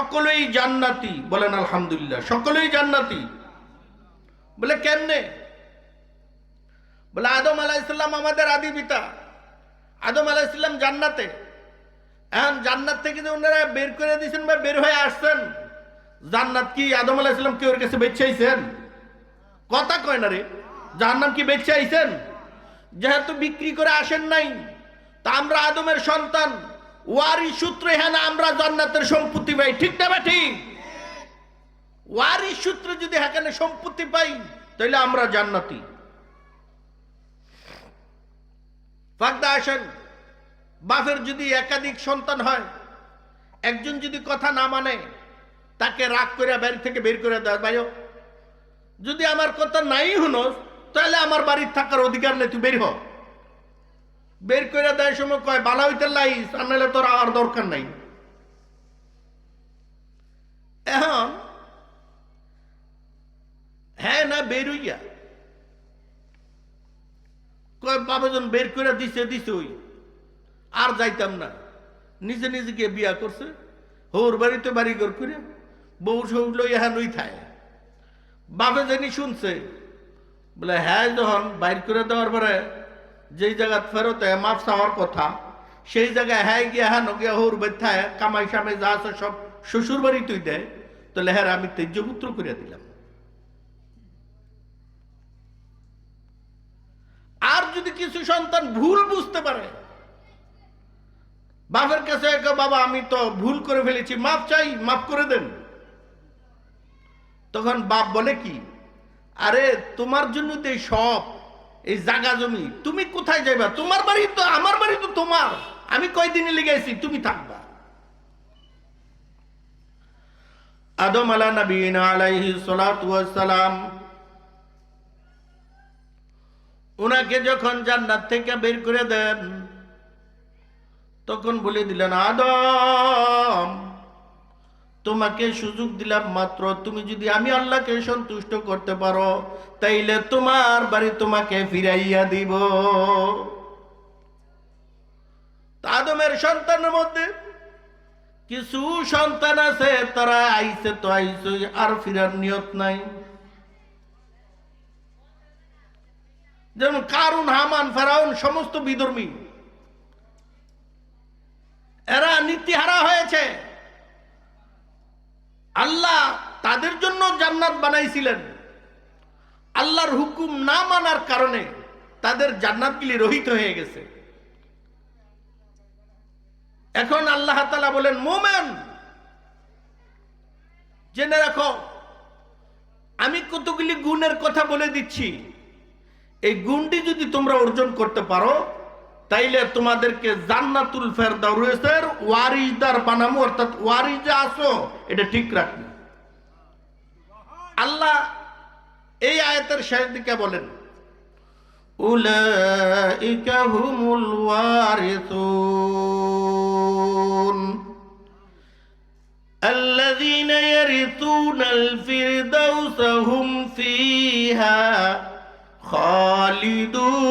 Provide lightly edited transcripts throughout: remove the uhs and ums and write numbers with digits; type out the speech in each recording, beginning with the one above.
সকলেই জান্নাতি, বলেন আলহামদুলিল্লাহ। সকলেই জান্নাতি বলে কেমনে? বলে আদম আলাইহিস সালাম আমাদের আদি পিতা। আদম আলাইহিস সালাম জান্নাতে, এখন জান্নাত থেকে যে ওনারা বের করে দিয়েছেন বা বের হয়ে আসছেন, জান্নাত কি আদম আলাইহিস সালাম কি ওর কাছে বেঁচে আইছেন? কথা কয় না রে। জাহান্নাম কি বেঁচে আইছেন? যেহেতু বিক্রি করে আসেন নাই, তা আমরা আদমের সন্তান, ওয়ারিস সূত্রে হ্যাঁ আমরা জান্নাতের সম্পত্তি পাই, ঠিক না ঠিক? ওয়ারিস সূত্রে যদি এখানে সম্পত্তি পাই তাহলে আমরা জান্নাতি। ফাকদা আসেন, বাপের যদি একাধিক সন্তান হয়, একজন যদি কথা না মানে তাকে রাগ করে বাড়ি থেকে বের করে দেয়, ভাইও যদি আমার কথা নাই শুনোস তাহলে আমার বাড়ির থাকার অধিকার নেই, তুই বের হ। বের করে দেয় সময় কয় বালা হইতে লাইস, আর নাহলে তোর আর দরকার নাই। এখন হ্যাঁ না বের হইয়া কয় বাবাজন বের করে দিছে ওই আর যাইতাম না, নিজে নিজে গিয়ে বিয়া করছে, হোর বাড়িতে বাড়ি ঘর করে বউ সৌল ইহা নই থায়। বাপে জানি শুনছে, বলে হ্যাঁ যখন বাইর করে দেওয়ার পরে যেই জায়গা ফেরত মাপ চাওয়ার কথা, সেই জায়গায় হ্যাঁ গিয়া হ্যাঁ নগিয়া হোর বেথায় কামাই সামাই যা আছে সব শ্বশুর বাড়ি তুই দেয়, তাহলে হ্যাঁ আমি তেজ্যপুত্র করে দিলাম। আর যদি কিছু সন্তান ভুল বুঝতে পারে, বাপের কাছে বাবা আমি তো ভুল করে ফেলেছি, মাপ চাই, মাফ করে দেন, তখন বাপ বলে কি, আরে তোমার জন্য তো সব এই জায়গা জমি, তুমি কোথায় যাইবা? তোমার বাড়ি তো আমার বাড়ি তো তোমার, আমি কয়দিনে লেগেছি, তুমি থাকবা। আদম আলাইহিস সালাতু ওয়াস সালাম উনাকে যখন জান্নাত থেকে বের করে দেন, তখন বলে দিলেন আদম তোমাকে সুযোগ দিলাম মাত্র, তুমি যদি আমি আল্লাহকে সন্তুষ্ট করতে পারো তাইলে তোমার বাড়ি তোমাকে ফিরাইয়া দিব। আদমের সন্তানের মধ্যে কিছু সন্তান আছে তারা আইছে তো আইছে, আর ফিরার নিয়ত নাই। যেমন কারুন, হামান, ফেরাউন সমস্ত বিধর্মী, এরা নীতিহারা হয়েছে। আল্লাহ তাদের জন্য জান্নাত বানাইছিলেন, আল্লাহর হুকুম না মানার কারণে তাদের জান্নাতগুলি রহিত হয়ে গেছে। এখন আল্লাহ তাআলা বলেন মুমিন জেনে রাখো, আমি কতগুলি গুণের কথা বলে দিচ্ছি, এই গুণটি যদি তোমরা অর্জন করতে পারো তাইলে তোমাদেরকে জান্নাতুল ফেরদাউসের ওয়ারিসদার বানামু, অর্থাৎ ওয়ারিস যে আসো এটা ঠিক রাখবে। আল্লাহ এই আয়াতের শেষ দিকে বলেন উলাইকা হুমুল ওয়ারিসুন আল্লাযীনা ইয়ারিসুনাল ফিরদাউস হুম ফিহা খালিদুন।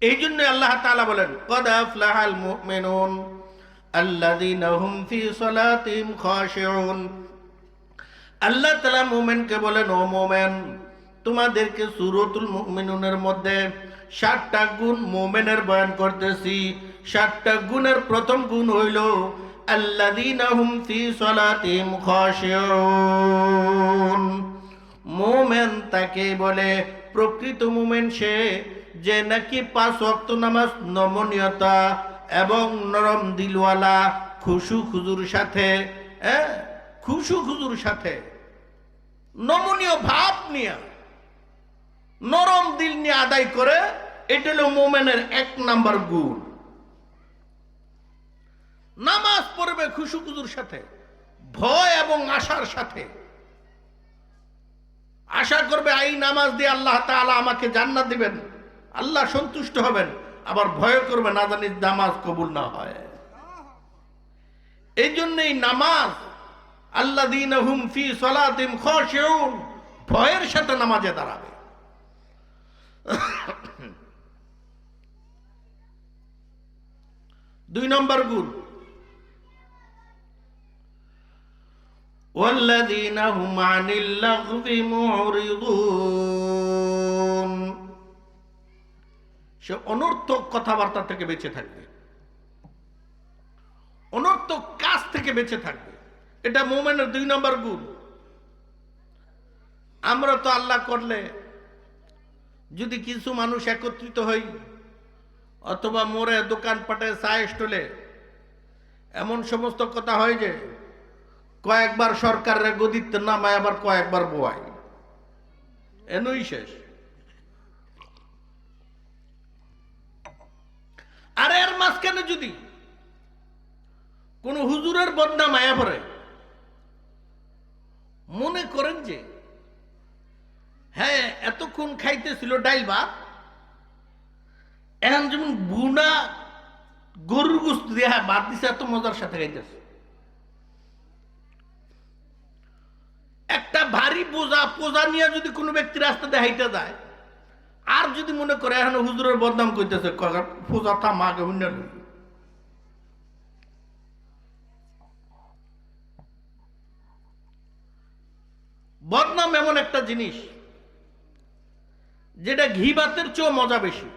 এই জন্য আল্লাহ তাআলা বলেন ক্বাদ আফলাহাল মুমিনুন আল্লাযীনা হুম ফি সালাতিহিম খাশিউন। আল্লাহ তাআলা মুমিনকে বলেন ও মুমিন, তোমাদেরকে সূরাতুল মুমিনুনের মধ্যে 7টা গুণ মুমিনের বয়ান করতেছি। 7টা গুণের প্রথম গুণ হইল আল্লাযীনা হুম ফি সালাতিহিম খাশিউন। মুমিন তাকে বলে, প্রকৃত মুমিন সে যে নাকি 5 ওয়াক্ত নামাজ নমনীয়তা এবং নরম দিলওয়ালা খুশু খুজুর সাথে, খুশু খুজুর সাথে নমনীয় ভাব নিয়ে নরম দিল নিয়ে আদায় করে, এটা হলো মুমিনের 1 নাম্বার গুণ। নামাজ পড়বে খুশু খুজুর সাথে, ভয় এবং আশার সাথে, আশা করবে এই নামাজ দিয়ে আল্লাহ তাআলা আমাকে জান্নাত দিবেন, আল্লাহ সন্তুষ্ট হবেন, আবার ভয় করবে না জানি নামাজ কবুল না হয়। এই জন্যই নামাজ আল্লাযীনা হুম ফি সালাতিহিম খাশিউন, ভয়ের সাথে নামাজে দাঁড়াবে। দুই নম্বর গুণ, ওয়াল্লাযীনা হুম আনিল লাগবি মুরিদুন, সে অনর্থক কথাবার্তা থেকে বেঁচে থাকবে, অনর্থক কাজ থেকে বেঁচে থাকবে। এটা মুমিনের দুই নম্বর গুণ। আমরা তো আল্লাহ করলে যদি কিছু মানুষ একত্রিত হই অথবা মোড়ে দোকানপাটে চা স্টলে এমন সমস্ত কথা হয় যে কয়েকবার সরকারের গদিতে নামায় আবার কয়েকবার বোয়ায়, এনই শেষ। আর এর মাঝখানে যদি কোন হুজুরের বদনাম আয়া পড়ে, মনে করেন যে হ্যাঁ এতক্ষণ খাইতেছিল ডাইল ভাত, এখন যেমন বুনা গরুর গোশত দিয়ে ভাত দিছে এত মজার সাথে খাইতেছে। একটা ভারী পোজা নিয়ে যদি কোনো ব্যক্তি রাস্তাতে হাইতে যায় আর যদি মনে করে এখন হুজুরের বদনাম করতেছে, পোজা থামা আগে হুন্না লই। বদনাম এমন একটা জিনিস যেটা ঘি ভাতের চেয়েও মজা বেশি।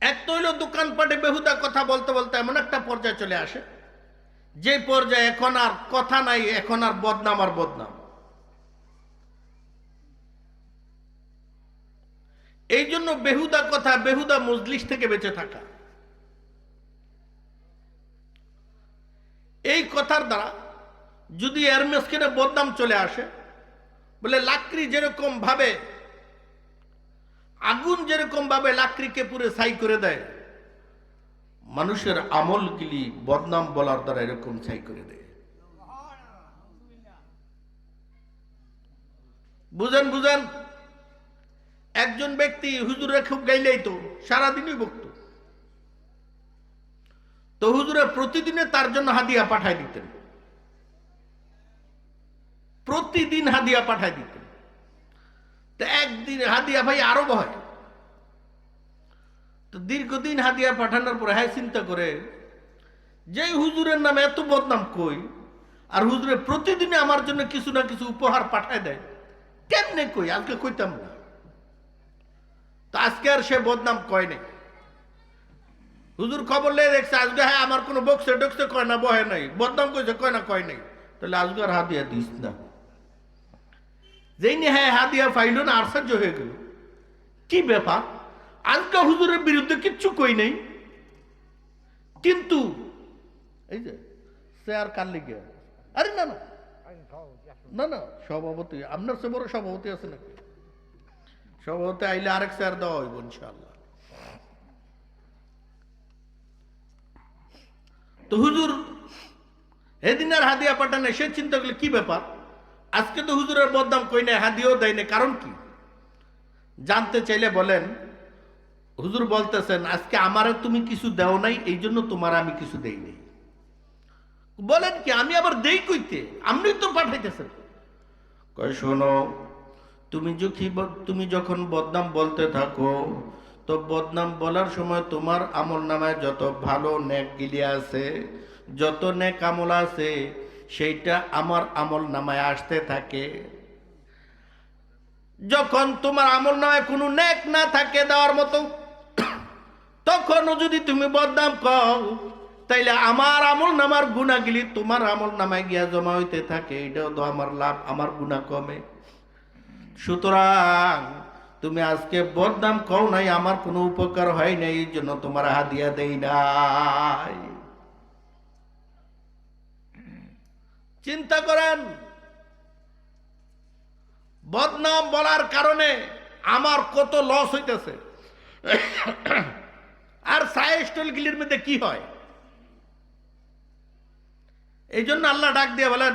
এক তো হইল দোকানপাটে বেহুদা কথা বলতে বলতে এমন একটা পর্যায়ে চলে আসে যে পর্যায়ে এখন আর কথা নাই, এখন আর বদনাম আর বদনাম। এই জন্য বেহুদা কথা, বেহুদা মজলিস থেকে বেঁচে থাকা। এই কথার দ্বারা যদি এর মাঝখানে বদনাম চলে আসে, বলে লাকড়ি যেরকম ভাবে, আগুন যেরকম ভাবে লাকড়িকে পুরো ছাই করে দেয়, মানুষের আমলগুলি বদনাম বলার দ্বারা এরকম ছাই করে দেয়। বুঝেন বুঝেন। একজন ব্যক্তি হুজুরে খুব গাইলেই তো সারাদিনই বকতো, তো হুজুরে প্রতিদিনে তার জন্য হাদিয়া পাঠায় দিতেন, প্রতিদিন হাদিয়া পাঠায় দিতেন। তো একদিন হাদিয়া ভাই আরো হয়, তো দীর্ঘদিন হাদিয়া পাঠানোর পরে হ্যাঁ চিন্তা করে যে হুজুরের নামে এত বদনাম কই, আর হুজুরে প্রতিদিনে আমার জন্য কিছু না কিছু উপহার পাঠায় দেয়, কেমনে কই, আজকে কইতাম না। তো আজকে আর সে বদনাম কয় নাই। হুজুর খবর লেগে দেখছে আজকে হ্যাঁ আমার কোনো বক্সে ডক্সে কয় না, বহে নাই, বদনাম কইছে কয় না, কয় নাই। তাহলে আজকে আর হাদিয়া দিস না। যেই নি হ্যাঁ হাদিয়া পাইল না, আশ্চর্য হয়ে গেল, কি ব্যাপার, আজকে হুজুরের বিরুদ্ধে কিচ্ছু কই নাই, কিন্তু এই যে সে আর কার লিগে, আরে না না না না সভাপতি, আপনার সে বড় সভাপতি আছে নাকি? সভাপতি আইলে আরেক স্যার দেওয়া হইব ইনশাআল্লাহ। তো হুজুর এদিন আর হাদিয়া পাঠানে, সে চিন্তা করলে কি ব্যাপার, আজকে তো হুজুরের বদনাম কই নাই, হাদিয়াও দেয় না, কারণ কি? জানতে চাইলে বলেন হুজুর বলতেছেন আজকে আমারে তুমি কিছু দেও নাই, এই জন্য তোমার আমি কিছু দেই নাই। বলেন কি, আমি আবার দেই কইতে, আপনি তো পাঠাইতেছেন। কয় শোনো, তুমি যখন বদনাম বলতে থাকো, তো বদনাম বলার সময় তোমার আমল নামায় যত ভালো নেক গিলি আছে, যত নেক আমল আছে, সেইটা আমার আমল নামায় আসতে থাকে। যখন তোমার আমল নামায় কোনো নেক না থাকে দেওয়ার মতো, তখনও যদি তুমি বদনাম কও, তাইলে আমার আমল নামার গুণাগুলি তোমার আমল নামায় গিয়া জমা হইতে থাকে, এটাও তো আমার লাভ, আমার গুণা কমে। সুতরাং তুমি আজকে বদনাম কও নাই, আমার কোনো উপকার হয় নাই, এই জন্য তোমার হাদিয়া দেই নাই। চিন্তা করেন, বদনাম বলার কারণে আমার কত লস হইতেছে। আর সাই স্টলগুলির মধ্যে কি হয়, এই জন্য আল্লাহ ডাক দিয়ে বলেন,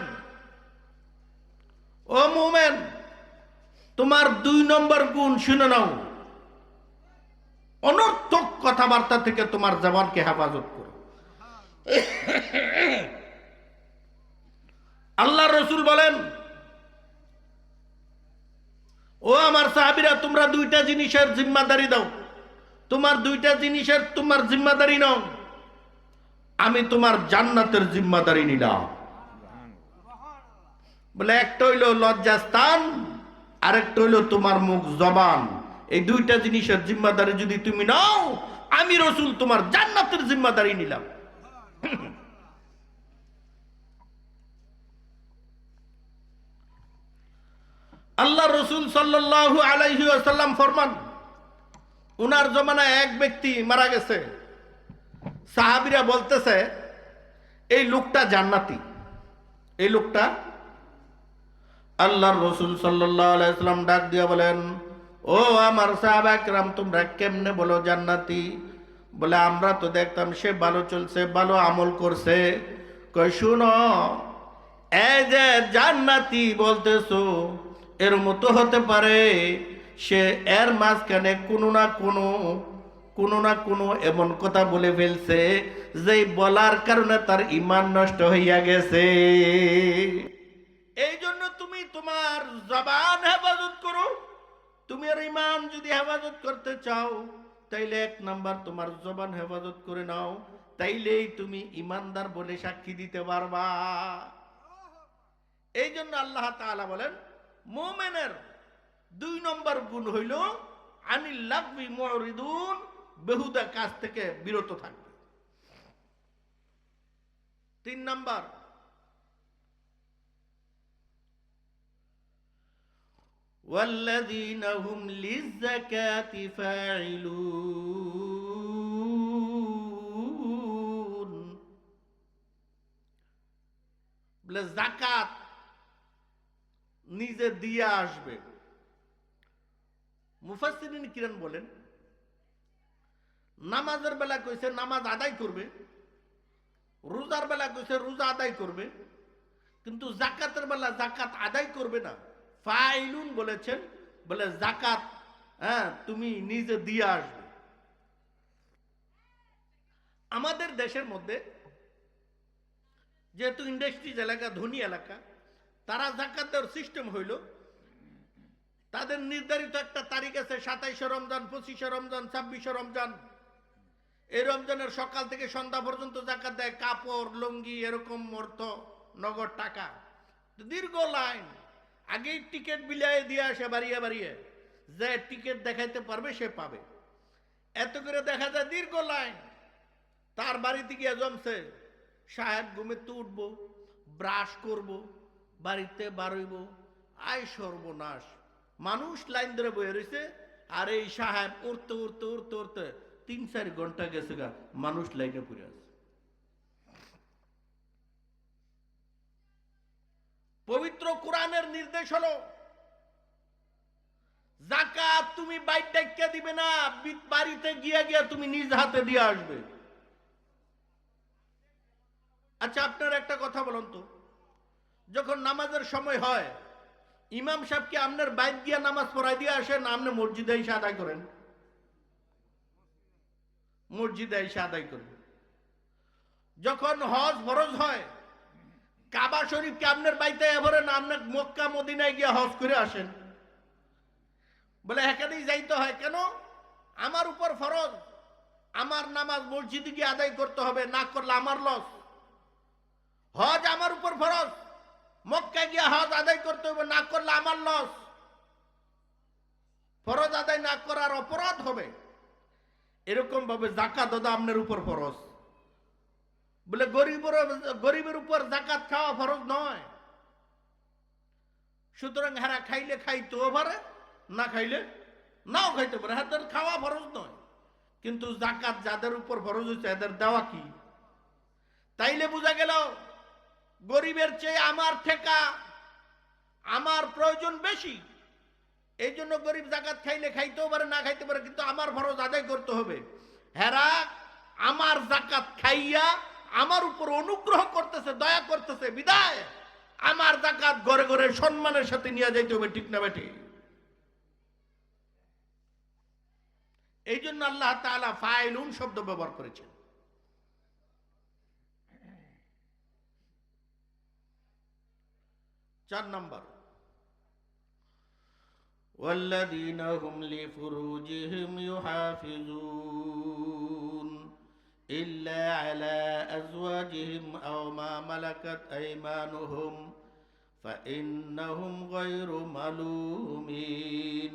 ও মুমিন, তোমার 2 নম্বর গুণ শুনে নাও, অনর্থক কথাবার্তা থেকে তোমার জবানকে হেফাজত করো। রাসূল বলেন, ও আমার সাহাবীরা, তোমরা দুইটা জিনিসের জিম্মাদারি দাও, তোমার দুইটা জিনিসের তোমার জিম্মাদারি নাও, আমি তোমার জান্নাতের জিম্মাদারি নিলাম। বলে একটা হইল লজ্জাস্থান, আরেকটা হইল তোমার মুখ জবান। এই দুইটা জিনিসের জিম্মাদারি যদি তুমি নাও, আমি রাসূল তোমার জান্নাতের জিম্মাদারি নিলাম। আল্লাহ রাসূল সাল্লাল্লাহু আলাইহি ওয়াসাল্লাম ফরমান, উনার জমানায় এক ব্যক্তি মারা গেছে। সাহাবীরা বলতেছে এই লোকটা জান্নাতি, এই লোকটা। আল্লাহর রাসূল সাল্লাল্লাহু আলাইহি ওয়াসাল্লাম ডাক দিয়া বলেন, ও আমার সাহাবা কিরাম, তোমরা কেমনে বলো জান্নাতি? বলে আমরা তো দেখতাম সে ভালো চলছে, ভালো আমল করছে। কই শুনো, এই যে জান্নাতি বলতেছো, এর মতো হতে পারে সে এর মাঝখানে কোনো না কোনো এমন কথা বলে ফেলছে যে বলার কারণে তার ঈমান নষ্ট হইয়া গেছে। এই জন্য তুমি তোমার জবান হেফাজত করো। তুমি আর ঈমান যদি হেফাজত করতে চাও, তাইলে এক নাম্বার তোমার জবান হেফাজত করে নাও, তাইলেই তুমি ঈমানদার বলে সাক্ষী দিতে পারবা। এই জন্য আল্লাহ তাআলা বলেন, মুমিনের 2 নম্বর গুণ হইল আনিল লাগবি মুরিদুন, বেহুদা কাজ থেকে বিরত থাকবে। 3 নম্বর, ওয়াল্লাযীনা হুম লিয-যাকাতি ফাঈলুন। বলে যাকাত নিজে দিয়ে আসবে। মুফাসসিরিন কিরাম বলেন, নামাজের বেলা কইছে নামাজ আদায় করবে, রোজার বেলা কইছে রোজা আদায় করবে, কিন্তু যাকাতের বেলা যাকাত আদায় করবে না। ফাইলুন বলেছেন, বলে যাকাত তুমি নিজে দিয়ে আসবে। আমাদের দেশের মধ্যে যেহেতু ইন্ডাস্ট্রিজ এলাকা, ধনী এলাকা, তারা যাকাতের সিস্টেম হইল, তাদের নির্ধারিত একটা তারিখ আছে, 27শে রমজান, 25শে রমজান, 26শে রমজান। এই রমজানের সকাল থেকে সন্ধ্যা পর্যন্ত যাকাত দেয়, কাপড়, লুঙ্গি, এরকম অর্থ, নগদ টাকা। দীর্ঘ লাইন, আগেই টিকিট বিলায় দিয়ে আসে বাড়িয়ে, যে টিকিট দেখাইতে পারবে সে পাবে। এত করে দেখা যায় দীর্ঘ লাইন। তার বাড়িতে গিয়ে জমছে, সাহেব ঘুমেতে উঠবো, ব্রাশ করব, বাড়িতে বাড়ইব, আয় সর্বনাশ। মানুষ লাইন ধরে বয়ে রয়েছে, আর এই সাহেব উঠতে 3-4 ঘন্টা গেছে গা, মানুষ লাইনে পড়ে আছে। পবিত্র কোরআনের নির্দেশ হলো, যাকাত তুমি বাইর ডাইক্কা দিবে না, বাড়িতে গিয়া তুমি নিজ হাতে দিয়ে আসবে। আচ্ছা, আপনার একটা কথা বলুন তো, যখন নামাজের সময় হয়, ইমাম সাহেব কি আপনার বাইর গিয়া নামাজ পড়াই দিয়ে আসেন, না আপনি মসজিদে এসে আদায় করেন? মসজিদে এসে আদায় করেন। যখন হজ ফরজ হয়, কাবা শরীফকে আপনার বাইতে এবারে না আপনার মক্কা মদিনায় গিয়ে হজ করে আসেন? বলে এখানেই যাইতে হয়। কেন? আমার উপর ফরজ, আমার নামাজ মসজিদে গিয়ে আদায় করতে হবে, না করলে আমার লস। হজ আমার উপর ফরজ, মক্কা গিয়ে হজ আদায় করতে হবে, না করলে আমার লস। ফরজ আদায় না করার অপরাধ হবে। এরকম ভাবে যাকাত দাদা আপনার উপর ফরজ। বলে গরিবের উপর যাকাত খাওয়া ফরজ নয়। সুতরাং হারা খাইলে খাইতেও পারে, না খাইলে নাও খাইতে পারে, হাতের খাওয়া ফরজ নয়। কিন্তু যাকাত যাদের উপর ফরজ হয়েছে এদের দেওয়া কি? তাইলে বোঝা গেল গরিবের চেয়ে আমার ঠেকা, আমার প্রয়োজন বেশি। এই জন্য গরিব যাকাত খাইলে খাইতেও পারে, না খাইতে পারে, কিন্তু আমার ফরজ আদায় করতে হবে। হেরা আমার যাকাত খাইয়া আমার উপর অনুগ্রহ করতেছে, দয়া করতেছে, বিদায় আমার যাকাত ঘরে ঘরে সম্মানের সাথে নিয়ে যাইতে হবে। ঠিক না বেটি? এই জন্য আল্লাহ তাআলা ফাইলুন শব্দ ব্যবহার করেছেন। 4 নাম্বার والذين هم لفروجهم يحافظون إلا على أزواجهم أو ما ملكت أيمانهم فإنهم غير ملومين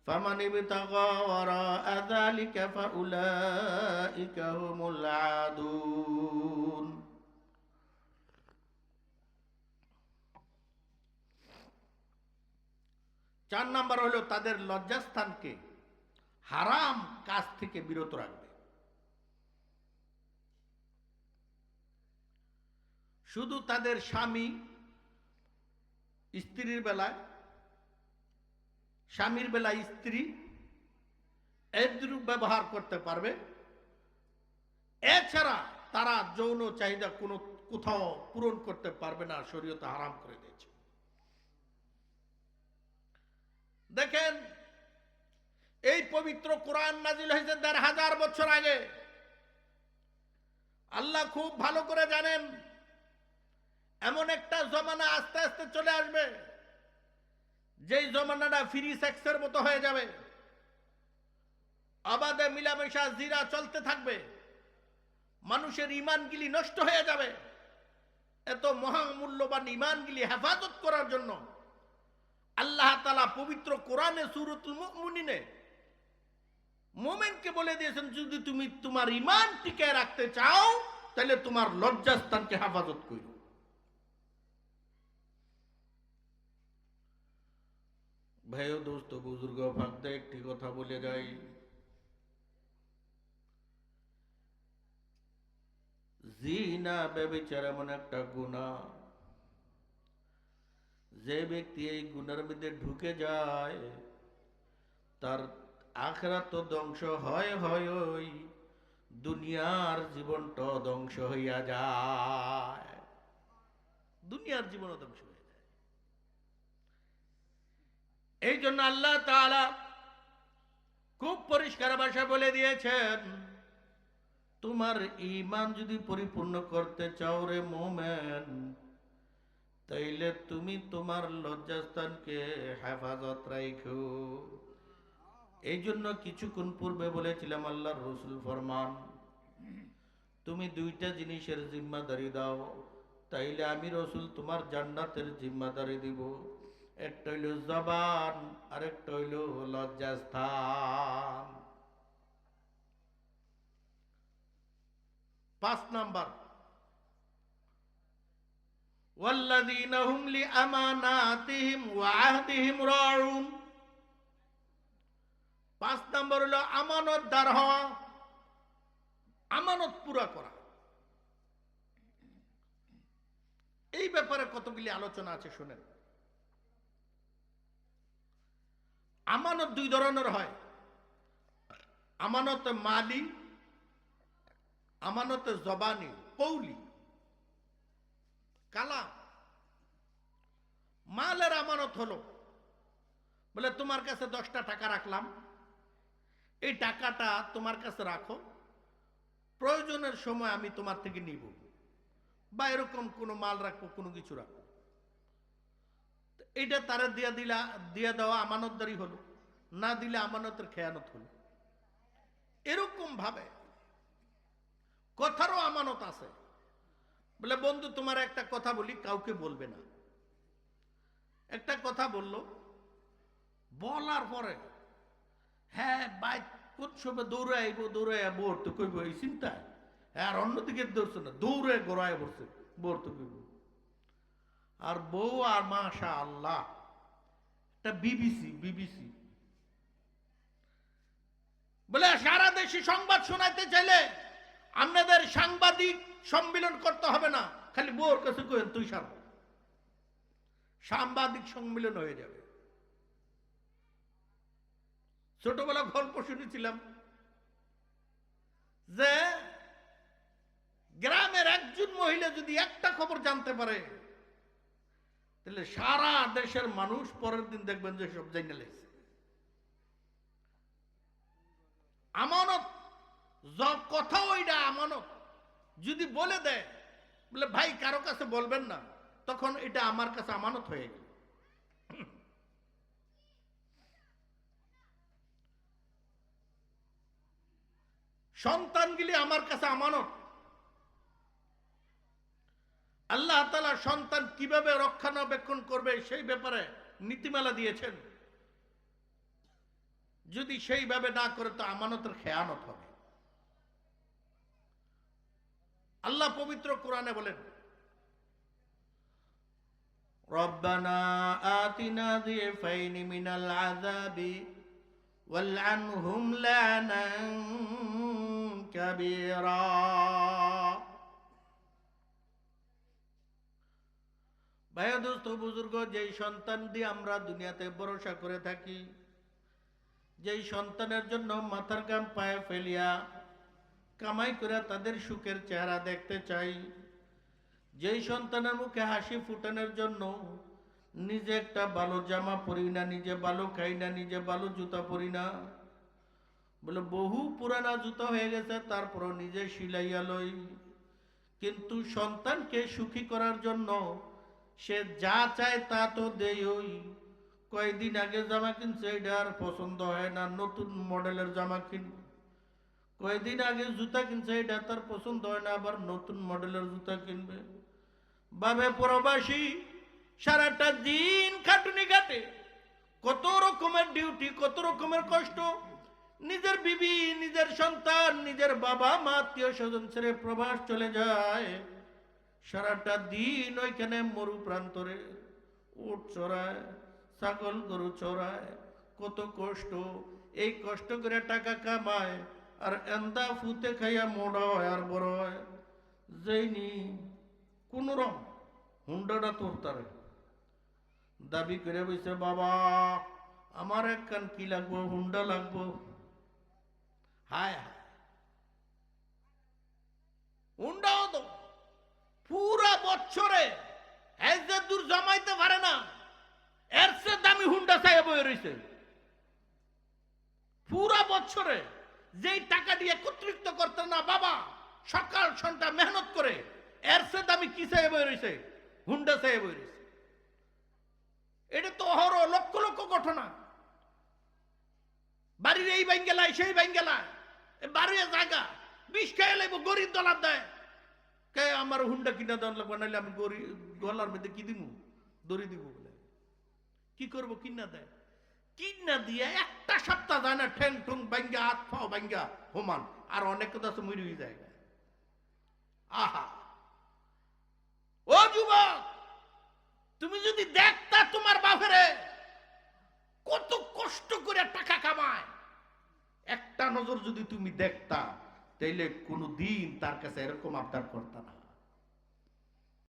فمن ابتغى وراء ذلك فأولئك هم العادون 4 নাম্বার হলো তাদের লজ্জাস্থানকে হারাম কাজ থেকে বিরত রাখবে। শুধু তাদের স্বামী স্ত্রীর বেলায়, স্বামীর বেলায় স্ত্রী এরূপ ব্যবহার করতে পারবে, এছাড়া তারা যৌন চাহিদা কোনো কোথাও পূরণ করতে পারবে না, শরীয়তে হারাম করে দিয়েছে। দেখেন, এই পবিত্র কোরআন নাজিল হয়েছে ১৫০০ বছর আগে। আল্লাহ খুব ভালো করে জানেন এমন একটা জমানা আস্তে আস্তে চলে আসবে, যেই জমানাটা ফ্রি সেক্সের মতো হয়ে যাবে, অবাধে মিলামেশা জিরা চলতে থাকবে, মানুষের ঈমানগুলি নষ্ট হয়ে যাবে। এত মহামূল্যবান ঈমানগুলি হেফাজত করার জন্য আল্লাহ তাআলা পবিত্র কোরআনে সূরাতুল মুমিনে মুমিনকে বলে দিয়েছেন, যদি তুমি তোমার ঈমান টিকিয়ে রাখতে চাও তাহলে তোমার লজ্জাস্থানকে হেফাজত করো। ভাইও দোস্ত বুজুর্গ ভাগদে একটি কথা বলে যাই, জিনা ব্যভিচার এমন একটা গুনাহ, যে ব্যক্তি এই গুনার মধ্যে ঢুকে যায় তার আখিরাত তো ধ্বংস হয় হয়, ওই দুনিয়ার জীবনটা ধ্বংস হইয়া যায়, দুনিয়ার জীবনও ধ্বংস হয়ে যায়। এই জন্য আল্লাহ তাআলা খুব পরিষ্কার ভাষায় বলে দিয়েছেন, তোমার ঈমান যদি পরিপূর্ণ করতে চাও রে মুমিন, তাইলে তুমি তোমার লজ্জাস্থানকে হেফাজত রাখো। এই জন্য কিছুক্ষণ পূর্বে বলেছিলাম আল্লাহর রাসূল ফরমান, তুমি 2টা জিনিসের জিম্মাদারি দাও, তাইলে আমি রাসূল তোমার জান্নাতের জিম্মাদারি দিব। একটা হইল জবান, আর একটা হইল লজ্জাস্থান। 5 নাম্বার والذين هم لأماناتهم وعهدهم راعون। 5 নম্বর হলো আমানতদার হওয়া, আমানত পুরা করা। এই ব্যাপারে কতগুলি আলোচনা আছে শুনেন। আমানত 2 ধরনের হয়, আমানত মালি, আমানত জবানি, কৌলি, কালাম। মালের আমানত হলো, বলে তোমার কাছে 10টা টাকা রাখলাম, এই টাকাটা তোমার কাছে রাখো, প্রয়োজনের সময় আমি তোমার থেকে নিব, বা এরকম কোনো মাল রাখবো, কোনো কিছু রাখবো, এটা তারা দিয়ে দেওয়া আমানতদারি হলো, না দিলে আমানতের খেয়ানত হলো। এরকম ভাবে কথারও আমানত আছে, বলে বন্ধু তোমার একটা কথা বলি, কাউকে বলবে না। একটা কথা বললো, বলার পরে হ্যাঁ বাইক কোন সময় দৌড়ে আইব, দৌড়ে বোর তো কইব এই চিন্তায়, আর অন্যদিকে দৌড়ছে না, দৌড়ে গড়ায় বসছে, বোর তো কইব। আর বউ আর মাশা আল্লাহ একটা বিবিসি বলে সারা দেশে সংবাদ শোনাইতে চাইলে আপনাদের সাংবাদিক সম্মেলন করতে হবে না, খালি বোর কাছে কইেন তুই সাংবাদিক সম্মেলন হয়ে যাবে। ছোটবেলা গল্প শুনেছিলাম যে গ্রামের একজন মহিলা যদি একটা খবর জানতে পারে, তাহলে সারা দেশের মানুষ পরের দিন দেখবেন যে সব জানিয়ে লেগেছে। আমানত কথা, ওইটা আমানত যদি বলে দেয়, বলে ভাই কারো কাছে বলবেন না, তখন এটা আমার কাছে আমানত হয়ে গেল। সন্তানগুলি আমার কাছে আমানত। আল্লাহ তাআলা সন্তান কিভাবে রক্ষণাবেক্ষণ করবে সেই ব্যাপারে নীতিমালা দিয়েছেন। যদি সেইভাবে না করে তো আমানতের খেয়ানত হবে। আল্লাহ পবিত্র কোরআনে বলেন, রব্বানা আতিনা যিফাইনি মিনাল আযাবি ওয়ালআনহুম লানান কাবীরা। ভাই দোস্ত বুজুর্গ, যেই সন্তান দিয়ে আমরা দুনিয়াতে ভরসা করে থাকি, যেই সন্তানের জন্য মাথার ঘাম পায়ে ফেলিয়া কামাই করে তাদের সুখের চেহারা দেখতে চাই, যেই সন্তানের মুখে হাসি ফুটানোর জন্য নিজে একটা ভালো জামা পরি না, নিজে ভালো খাই না, নিজে ভালো জুতা পরি না, বলে বহু পুরানা জুতা হয়ে গেছে তারপরও নিজে সিলাইয়া লই, কিন্তু সন্তানকে সুখী করার জন্য সে যা চায় তা তো দেই। কয়েকদিন আগে জামা কিনছে, এটা আর পছন্দ হয় না, নতুন মডেলের জামা কিনবে। কয়েকদিন আগে জুতা কিনছে, এটা তার পছন্দ হয় না, আবার নতুন মডেলের জুতা কিনবে। বাবে প্রবাসী সারাটা দিন খাটুনি কাটে, কত রকমের ডিউটি, কত রকমের কষ্ট। নিজের বিবি, নিজের সন্তান, নিজের বাবা মা, আত্মীয় স্বজন ছেড়ে প্রবাস চলে যায়। সারাটা দিন ওইখানে মরু প্রান্তরে উট চড়ায়, ছাগল গরু চড়ায়, কত কষ্ট। এই কষ্ট করে টাকা কামায় আর এন্দা ফুতে খাইয়া মোড়া হয় আর বড় হয়। যেইনি কোন রকম হুন্ডাটা তোরতারে দাবি করে বলছে, বাবা আমার এক কান কি লাগবো, হুন্ডা লাগবো। হায় হায়, হুন্ডাও তো পুরা বছরে যে দূর জমাইতে পারে না, এর সে দামি হুন্ডা চাইয়া বয়ে রয়েছে। পুরা বছরে যেই টাকা দিয়ে একত্রিত করতে না বাবা সকাল সন্ধ্যা মেহনত করে, এর সে দামি কি চাইয়া বয়ে রয়েছে, হুন্ডা চাইয়া বয়ে রয়েছে। এটা তো অহরহ লক্ষ লক্ষ ঘটনা। বাড়ির এই ব্যাঙ্গেলায় সেই ব্যাঙ্গেলায় বাড়ির জায়গা 20 খেয়ে লাগবো, গরিব দলার দেয়। কে আমার হুন্ডা কিনা দেওয়ার লাগবে, নাহলে আমি গলার মধ্যে কি দিব, দড়ি দিব বলে। কি করবো, কিনা দেয়। কিনা দিয়ে একটা সপ্তাহ যায় না, ঠ্যাং ঠুং ব্যাঙ্গা, হাত পাও ব্যাঙ্গা হোমান, আর অনেক কথা মরি হয়ে যায়। আহা, ও যুবক, তুমি যদি দেখতা তোমার বাপেরে কত কষ্ট করে টাকা কামায়, একটা নজর যদি তুমি দেখতা, তাইলে কোনদিন তার কাছে এরকম আবদার করতা না।